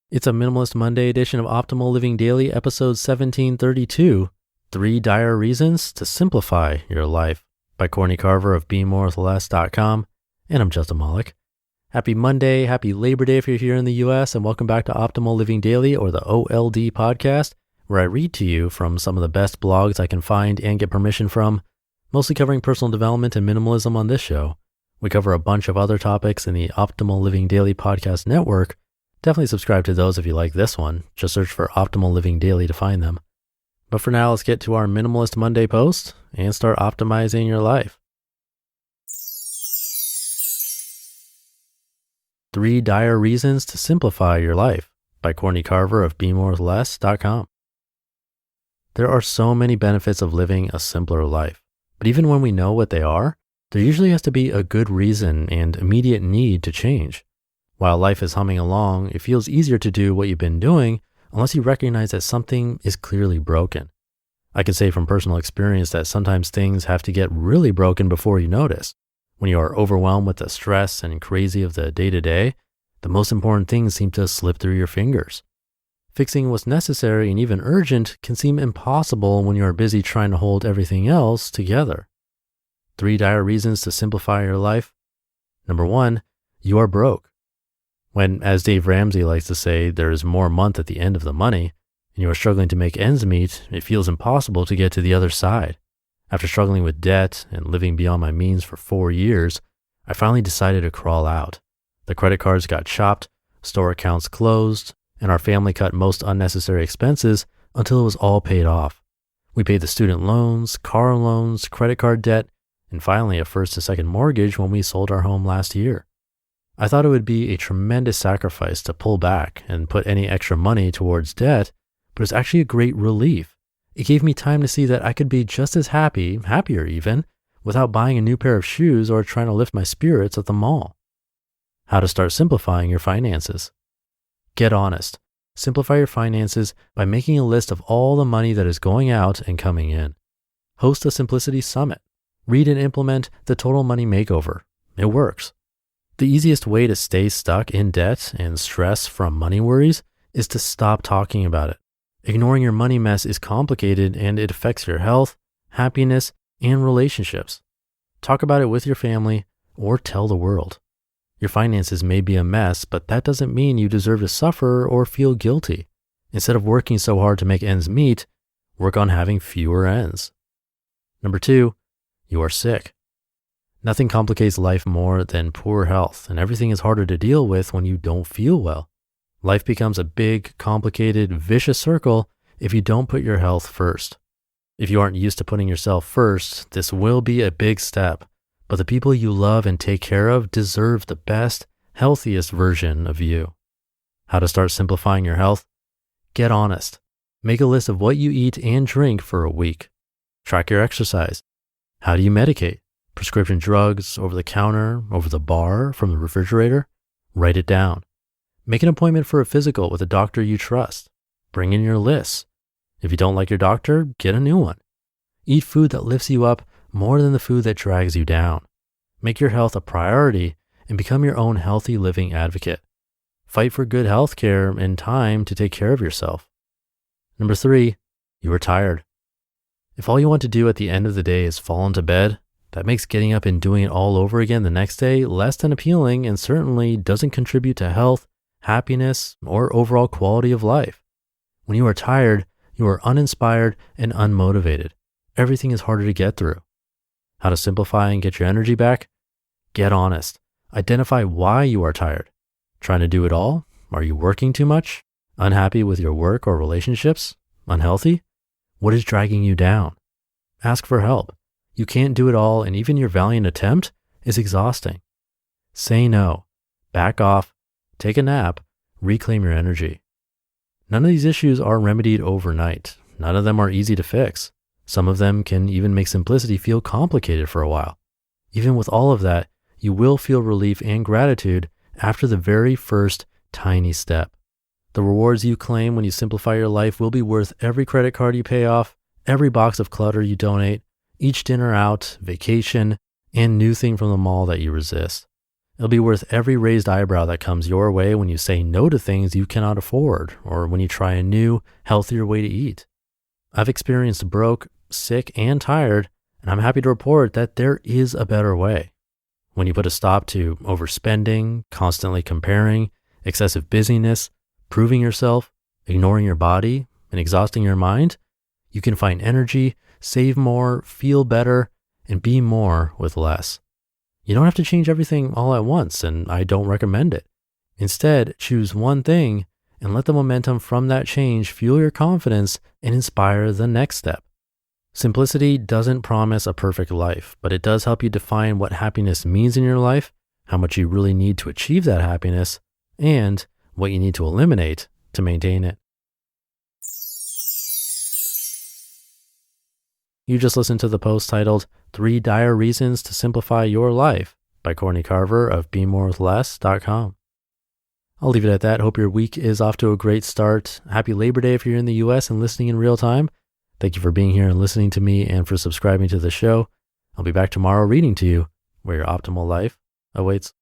It's a Minimalist Monday edition of Optimal Living Daily, episode 1732, 3 Dire Reasons to Simplify Your Life by Courtney Carver of BeMoreWithLess.com. And I'm Justin Malik. Happy Monday, happy Labor Day if you're here in the US, and welcome back to Optimal Living Daily, or the OLD podcast, where I read to you from some of the best blogs I can find and get permission from, mostly covering personal development and minimalism on this show. We cover a bunch of other topics in the Optimal Living Daily podcast network. Definitely subscribe to those if you like this one. Just search for Optimal Living Daily to find them. But for now, let's get to our Minimalist Monday post and start optimizing your life. 3 Dire Reasons to Simplify Your Life by Courtney Carver of BeMoreWithLess.com. There are so many benefits of living a simpler life, but even when we know what they are, there usually has to be a good reason and immediate need to change. While life is humming along, it feels easier to do what you've been doing unless you recognize that something is clearly broken. I can say from personal experience that sometimes things have to get really broken before you notice. When you are overwhelmed with the stress and crazy of the day-to-day, the most important things seem to slip through your fingers. Fixing what's necessary and even urgent can seem impossible when you are busy trying to hold everything else together. 3 dire reasons to simplify your life. Number 1, you are broke. When, as Dave Ramsey likes to say, there is more month at the end of the money, and you are struggling to make ends meet, it feels impossible to get to the other side. After struggling with debt and living beyond my means for 4 years, I finally decided to crawl out. The credit cards got chopped, store accounts closed, and our family cut most unnecessary expenses until it was all paid off. We paid the student loans, car loans, credit card debt, and finally a first and second mortgage when we sold our home last year. I thought it would be a tremendous sacrifice to pull back and put any extra money towards debt, but it's actually a great relief. It gave me time to see that I could be just as happy, happier even, without buying a new pair of shoes or trying to lift my spirits at the mall. How to start simplifying your finances. Get honest. Simplify your finances by making a list of all the money that is going out and coming in. Host a Simplicity Summit. Read and implement the Total Money Makeover. It works. The easiest way to stay stuck in debt and stress from money worries is to stop talking about it. Ignoring your money mess is complicated and it affects your health, happiness, and relationships. Talk about it with your family or tell the world. Your finances may be a mess, but that doesn't mean you deserve to suffer or feel guilty. Instead of working so hard to make ends meet, work on having fewer ends. Number 2, you are sick. Nothing complicates life more than poor health, and everything is harder to deal with when you don't feel well. Life becomes a big, complicated, vicious circle if you don't put your health first. If you aren't used to putting yourself first, this will be a big step, but the people you love and take care of deserve the best, healthiest version of you. How to start simplifying your health? Get honest. Make a list of what you eat and drink for a week. Track your exercise. How do you medicate? Prescription drugs, over the counter, over the bar, from the refrigerator? Write it down. Make an appointment for a physical with a doctor you trust. Bring in your lists. If you don't like your doctor, get a new one. Eat food that lifts you up more than the food that drags you down. Make your health a priority and become your own healthy living advocate. Fight for good health care and time to take care of yourself. Number 3, you are tired. If all you want to do at the end of the day is fall into bed, that makes getting up and doing it all over again the next day less than appealing and certainly doesn't contribute to health, happiness, or overall quality of life. When you are tired, you are uninspired and unmotivated. Everything is harder to get through. How to simplify and get your energy back? Get honest. Identify why you are tired. Trying to do it all? Are you working too much? Unhappy with your work or relationships? Unhealthy? What is dragging you down? Ask for help. You can't do it all, and even your valiant attempt is exhausting. Say no. Back off. Take a nap. Reclaim your energy. None of these issues are remedied overnight. None of them are easy to fix. Some of them can even make simplicity feel complicated for a while. Even with all of that, you will feel relief and gratitude after the very first tiny step. The rewards you claim when you simplify your life will be worth every credit card you pay off, every box of clutter you donate, each dinner out, vacation, and new thing from the mall that you resist. It'll be worth every raised eyebrow that comes your way when you say no to things you cannot afford or when you try a new, healthier way to eat. I've experienced broke, sick, and tired, and I'm happy to report that there is a better way. When you put a stop to overspending, constantly comparing, excessive busyness, proving yourself, ignoring your body, and exhausting your mind, you can find energy, save more, feel better, and be more with less. You don't have to change everything all at once, and I don't recommend it. Instead, choose one thing and let the momentum from that change fuel your confidence and inspire the next step. Simplicity doesn't promise a perfect life, but it does help you define what happiness means in your life, how much you really need to achieve that happiness, and what you need to eliminate to maintain it. You just listened to the post titled 3 Dire Reasons to Simplify Your Life by Courtney Carver of BeMoreWithLess.com. I'll leave it at that. Hope your week is off to a great start. Happy Labor Day if you're in the US and listening in real time. Thank you for being here and listening to me and for subscribing to the show. I'll be back tomorrow reading to you where your optimal life awaits.